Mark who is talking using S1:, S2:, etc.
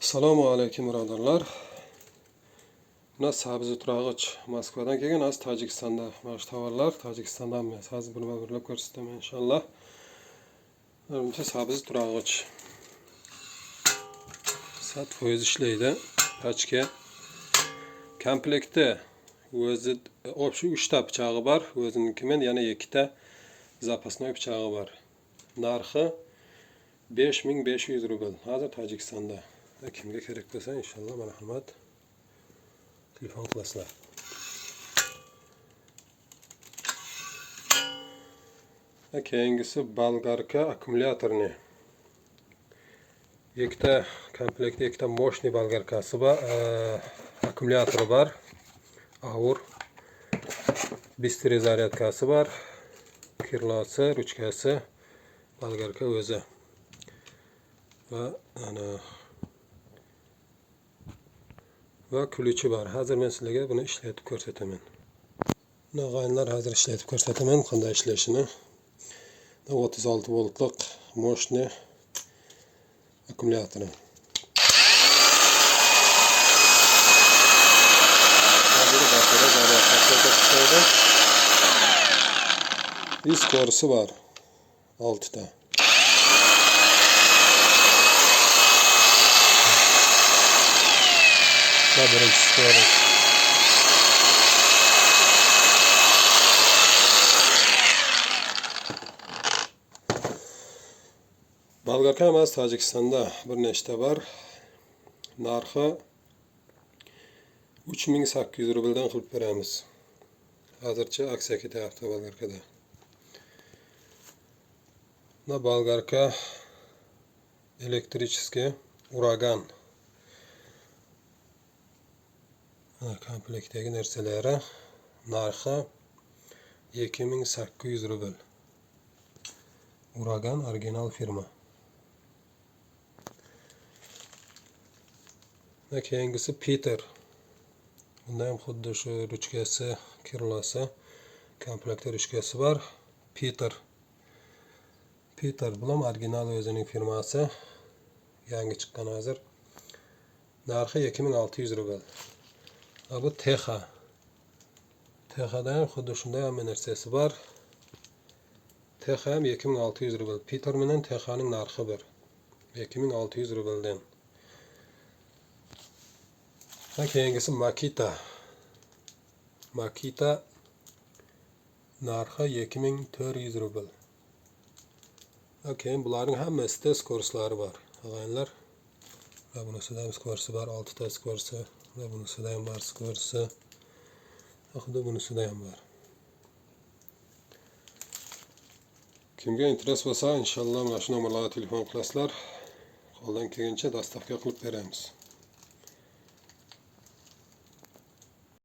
S1: Assalomu alaykum birodarlar. Buna sabzi turag'ich Moskvadan kelgan, az Tojikistonda mana tovarlar Tojikistondan emas. Hozir buni birlab ko'rsataman inshaalloh. Menimcha sabzi turag'ich. 100% ishlaydi. Pachka. Komplektda o'zi o'sha 3 ta pichog'i bor, o'zinikimen yana 2 ta zapasnoy pichog'i bor. Narxi 5500 rubl. Hozir Tojikistonda. Kimga kerak bo'lsa inshaalloh marhamat telefon qilasizlar. Keyingisi bolgarka akkumulyatorni. Ikkita komplektda ikkita moshniy bolgarkasi bor, akkumulyatori bor. Avur bistri zaryadkasi bor. Kirlosi, ruchkasi, bolgarka o'zi. Va ключi bor. Hozir men sizlarga buni ishlatib ko'rsataman. Nog'ayinlar hozir ishlatib ko'rsataman qanday ishlashini. 36 voltlik moshniy akkumulyatori. Diskorisi var 6 ta. Birinchi skori. Bolgarka emas, Tojikistonda bir nechta bor. Narxi 3800 rubldan qilib beramiz. Hozircha aksiya ketyapti bolgarkada. Bu bolgarka elektrichеский uragan. Komplektdagi narsalari narxi 2800 rubl. Uragan original firma. Keyingisi Peter. Bunda ham xuddi shu ruchkasi, kirlosi, komplektda ruchkasi bor. Peter bilan original o'zining firmasi. Yangi chiqqan hozir. Narxi 2600 rubl. Bu Texa. Texada ham xuddi shunday ham narsasi bor. Texa ham 2600 rubl. Peter bilan Texaning narxi bir. 2600 rubldan. Keyingisi Makita narxi 2400 rubl. Keyin bularning hammasida skorslari bor. Og'aylar. Va bunisida ham skorsi bor, 6 ta skorsi. Va bunisida ham bor skorsi. Xuddi bunisida ham bor. Kimga interes bo'lsa, inshaalloh mana shu nomerlarga telefon qilasizlar. Qo'ldan kelgancha dostavka qilib beramiz.